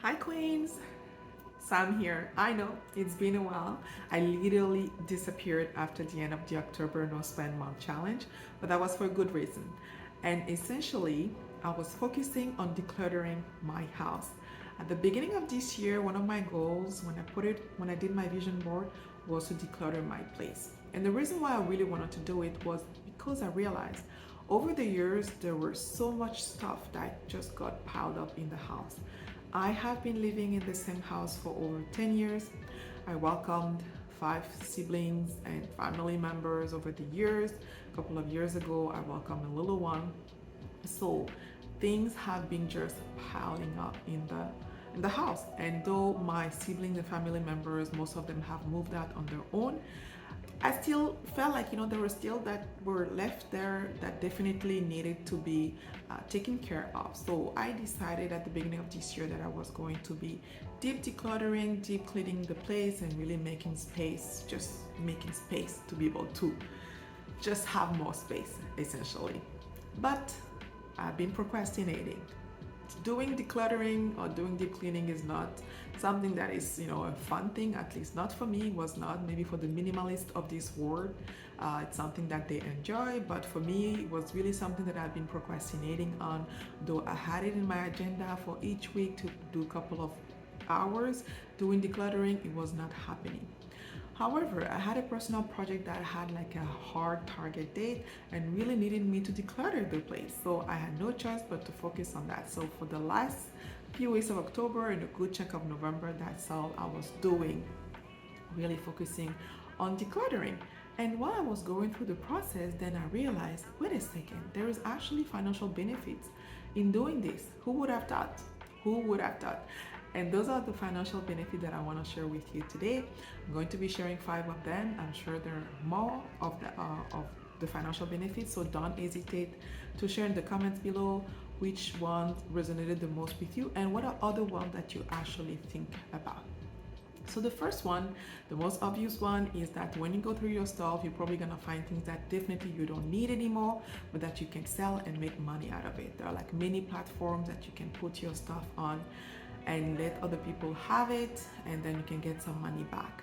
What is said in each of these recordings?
Hi Queens, Sam here. I know it's been a while. I literally disappeared after the end of the October No Spend Month challenge, but that was for a good reason. And essentially, I was focusing on decluttering my house. At the beginning of this year, one of my goals when I did my vision board was to declutter my place. And the reason why I really wanted to do it was because I realized over the years there was so much stuff that just got piled up in the house. I have been living in the same house for over 10 years. I welcomed five siblings and family members over the years. A couple of years ago, I welcomed a little one. So things have been just piling up in the house. And though my siblings and family members, most of them have moved out on their own, I still felt like there were still that were left there that definitely needed to be taken care of. So I decided at the beginning of this year that I was going to be deep decluttering, deep cleaning the place, and really making space, just making space to be able to just have more space, essentially. But I've been procrastinating. Doing decluttering or doing deep cleaning is not something that is a fun thing, at least not for me. It was not. Maybe for the minimalist of this world, it's something that they enjoy, but for me it was really something that I've been procrastinating on. Though I had it in my agenda for each week to do a couple of hours doing decluttering, it was not happening. However, I had a personal project that had like a hard target date and really needed me to declutter the place. So I had no choice but to focus on that. So for the last few weeks of October and a good chunk of November, that's all I was doing, really focusing on decluttering. And while I was going through the process, then I realized, wait a second, there is actually financial benefits in doing this. Who would have thought? Who would have thought? And those are the financial benefits that I want to share with you today. I'm going to be sharing five of them. I'm sure there are more of the financial benefits, so don't hesitate to share in the comments below which ones resonated the most with you and what are other ones that you actually think about. So the first one, the most obvious one, is that when you go through your stuff, you're probably gonna find things that definitely you don't need anymore, but that you can sell and make money out of it. There are like many platforms that you can put your stuff on and let other people have it, and then you can get some money back.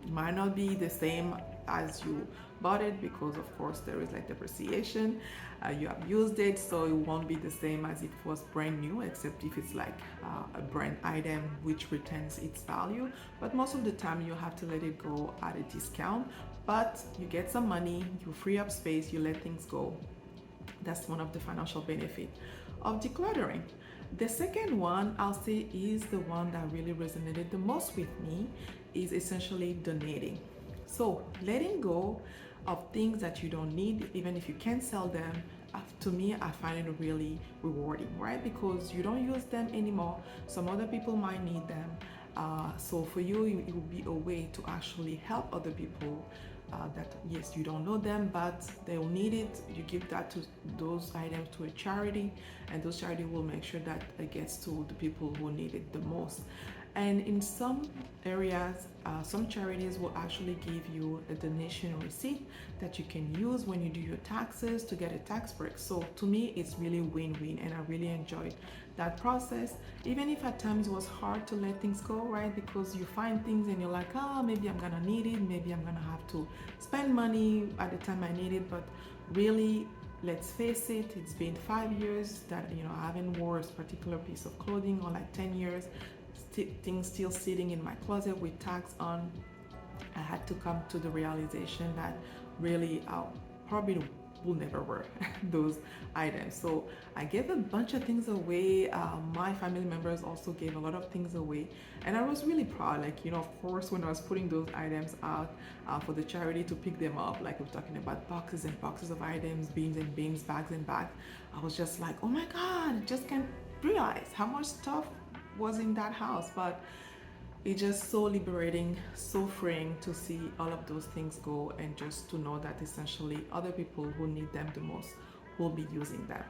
It might not be the same as you bought it because of course there is like depreciation. You have used it, so it won't be the same as if it was brand new, except if it's like a brand item which retains its value. But most of the time you have to let it go at a discount, but you get some money, you free up space, you let things go. That's one of the financial benefits of decluttering. The second one I'll say is the one that really resonated the most with me, is essentially donating. So letting go of things that you don't need, even if you can't sell them, to me, I find it really rewarding, right? Because you don't use them anymore. Some other people might need them. So for you, it will be a way to actually help other people that, yes, you don't know them, but they'll need it. You give that to those items to a charity, and those charity will make sure that it gets to the people who need it the most. And in some areas, some charities will actually give you a donation receipt that you can use when you do your taxes to get a tax break. So to me, it's really win-win, and I really enjoyed that process. Even if at times it was hard to let things go, right? Because you find things and you're like, oh, maybe I'm gonna need it, maybe I'm gonna have to spend money at the time I need it. But really, let's face it, it's been 5 years that I haven't worn a particular piece of clothing, or like 10 years. Things still sitting in my closet with tags on. I had to come to the realization that really I probably will never wear those items. So I gave a bunch of things away. My family members also gave a lot of things away, and I was really proud. Like, of course, when I was putting those items out for the charity to pick them up, like we're talking about boxes and boxes of items, bins and bins, bags and bags, I was just like, oh my God, I just can't realize how much stuff was in that house. But it's just so liberating, so freeing to see all of those things go, and just to know that essentially other people who need them the most will be using them.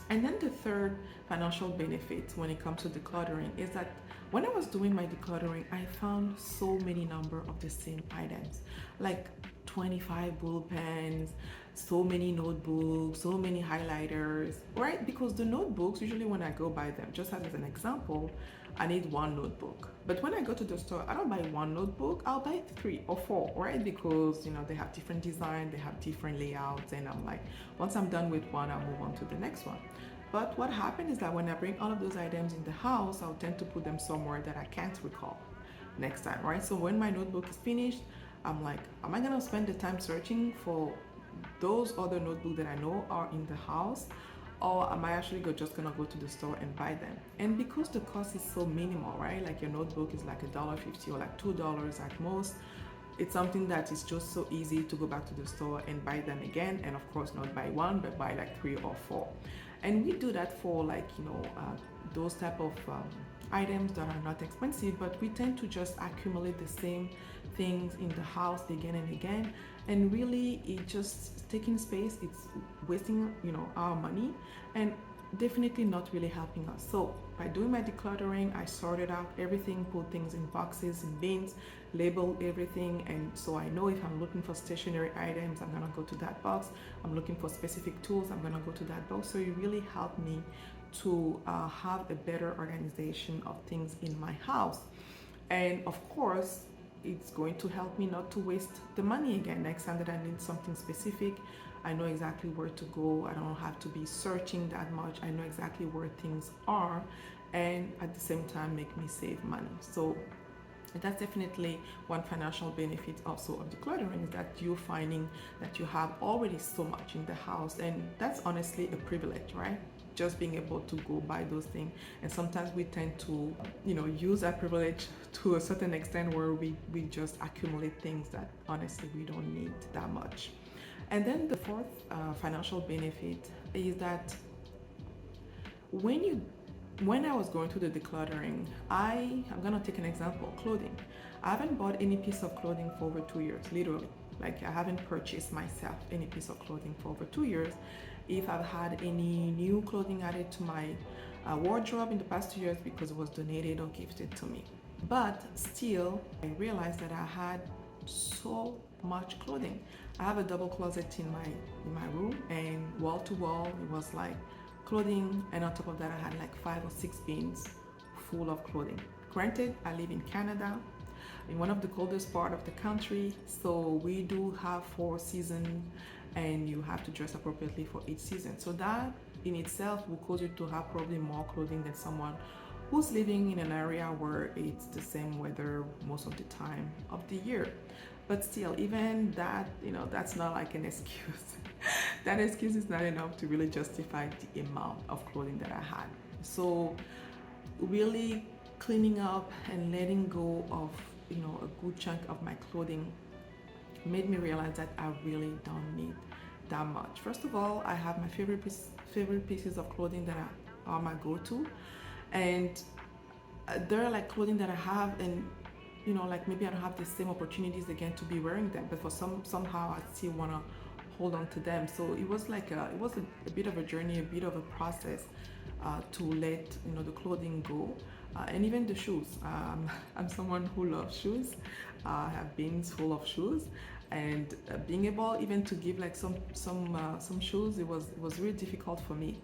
And then the third financial benefit when it comes to decluttering is that when I was doing my decluttering, I found so many number of the same items, like 25 ball pens, so many notebooks, so many highlighters, right? Because the notebooks, usually when I go buy them, just as an example, I need one notebook. But when I go to the store, I don't buy one notebook, I'll buy 3 or 4, right? Because, they have different design, they have different layouts, and I'm like, once I'm done with one, I'll move on to the next one. But what happened is that when I bring all of those items in the house, I'll tend to put them somewhere that I can't recall next time, right? So when my notebook is finished, I'm like, am I gonna spend the time searching for those other notebooks that I know are in the house? Or am I actually just gonna go to the store and buy them? And because the cost is so minimal, right? Like your notebook is like $1.50 or like $2 at most. It's something that is just so easy to go back to the store and buy them again. And of course, not buy one, but buy like 3 or 4. And we do that for like, those type of items that are not expensive, but we tend to just accumulate the same things in the house again and again, and really it just taking space, it's wasting our money, and definitely not really helping us. So by doing my decluttering, I sorted out everything, put things in boxes, in bins, label everything, and so I know if I'm looking for stationery items, I'm gonna go to that box. I'm looking for specific tools, I'm gonna go to that box. So it really helped me to have a better organization of things in my house. And of course, it's going to help me not to waste the money again. Next time that I need something specific, I know exactly where to go. I don't have to be searching that much. I know exactly where things are, and at the same time make me save money. So that's definitely one financial benefit also of decluttering, is that you're finding that you have already so much in the house, and that's honestly a privilege, right? Just being able to go buy those things. And sometimes we tend to use that privilege to a certain extent, where we just accumulate things that honestly we don't need that much. And then the fourth financial benefit is that when I was going through the decluttering, I'm gonna take an example, clothing. I haven't bought any piece of clothing for over 2 years, literally. Like, I haven't purchased myself any piece of clothing for over 2 years. If I've had any new clothing added to my wardrobe in the past 2 years, because it was donated or gifted to me. But still, I realized that I had so much clothing. I have a double closet in my room, and wall to wall, it was like clothing, and on top of that, I had like 5 or 6 bins full of clothing. Granted, I live in Canada, in one of the coldest part of the country, so we do have 4 seasons, and you have to dress appropriately for each season. So that in itself will cause you to have probably more clothing than someone who's living in an area where it's the same weather most of the time of the year. But still, even that, that's not like an excuse. That excuse is not enough to really justify the amount of clothing that I had. So really cleaning up and letting go of a good chunk of my clothing made me realize that I really don't need that much. First of all, I have my favorite pieces of clothing that are my go-to, and they're like clothing that I have, and like maybe I don't have the same opportunities again to be wearing them, but for somehow I still want to hold on to them. So it was like a bit of a journey, a bit of a process to let the clothing go, and even the shoes. I'm someone who loves shoes. I have bins full of shoes, and being able even to give like some shoes, it was really difficult for me.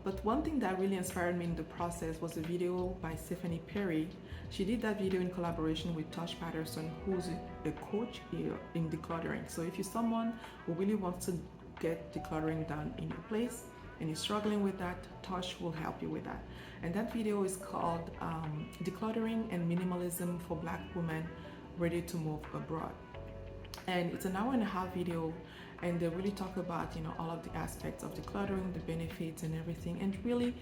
But one thing that really inspired me in the process was a video by Stephanie Perry. She did that video in collaboration with Tosh Patterson, who's a coach in decluttering. So if you're someone who really wants to get decluttering done in your place and you're struggling with that, Tosh will help you with that. And that video is called Decluttering and Minimalism for Black Women Ready to Move Abroad. And it's an hour-and-a-half video, and they really talk about all of the aspects of decluttering, the benefits and everything. And really,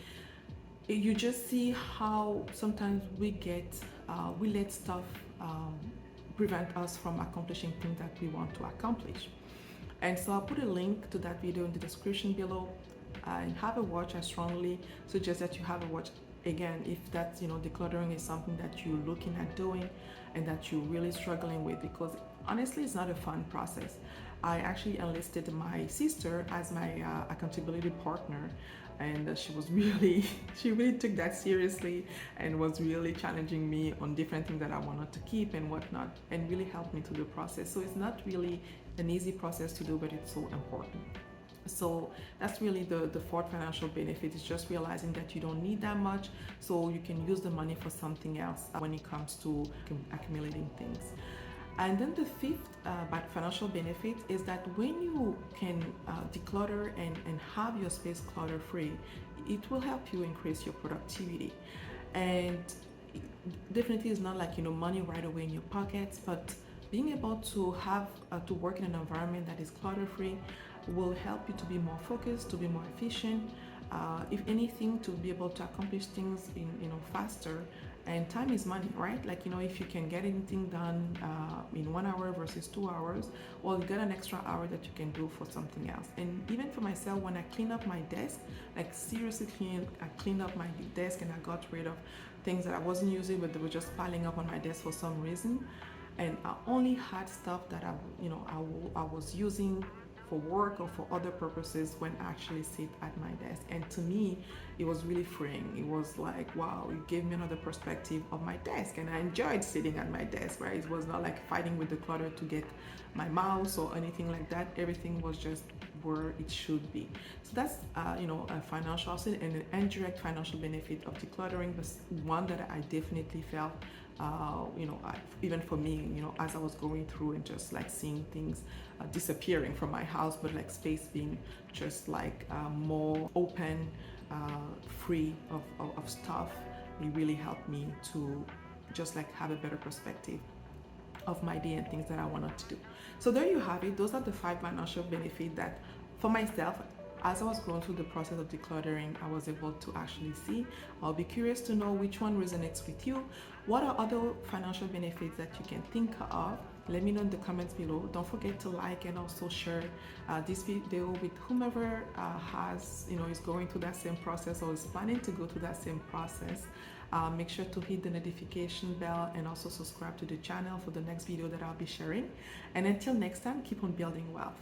you just see how sometimes we let stuff prevent us from accomplishing things that we want to accomplish. And so I'll put a link to that video in the description below, and have a watch. I strongly suggest that you have a watch. Again, if that's decluttering is something that you're looking at doing and that you're really struggling with, because honestly it's not a fun process. I actually enlisted my sister as my accountability partner, and she really took that seriously and was really challenging me on different things that I wanted to keep and whatnot, and really helped me through the process. So it's not really an easy process to do, but it's so important. So that's really the fourth financial benefit, is just realizing that you don't need that much, so you can use the money for something else when it comes to accumulating things. And then the fifth financial benefit is that when you can declutter and have your space clutter free, it will help you increase your productivity. And definitely it's not like, money right away in your pockets, but being able to have to work in an environment that is clutter free will help you to be more focused, to be more efficient, if anything, to be able to accomplish things in faster. And time is money, right? Like, if you can get anything done in 1 hour versus 2 hours, well, you get an extra hour that you can do for something else. And even for myself, when I clean up my desk, like seriously I cleaned up my desk and I got rid of things that I wasn't using, but they were just piling up on my desk for some reason. And I only had stuff that I was using for work or for other purposes when I actually sit at my desk. And to me, it was really freeing. It was like, wow, it gave me another perspective of my desk, and I enjoyed sitting at my desk, right? It was not like fighting with the clutter to get my mouse or anything like that. Everything was just where it should be. So that's a financial and an indirect financial benefit of decluttering, but one that I definitely felt even for me, as I was going through and just like seeing things disappearing from my house, but like space being just like more open, free of stuff, it really helped me to just like have a better perspective of my day and things that I wanted to do. So there you have it. Those are the 5 financial benefits that for myself, as I was going through the process of decluttering, I was able to actually see. I'll be curious to know which one resonates with you. What are other financial benefits that you can think of? Let me know in the comments below. Don't forget to like and also share this video with whomever is going through that same process or is planning to go through that same process. Make sure to hit the notification bell and also subscribe to the channel for the next video that I'll be sharing. And until next time, keep on building wealth.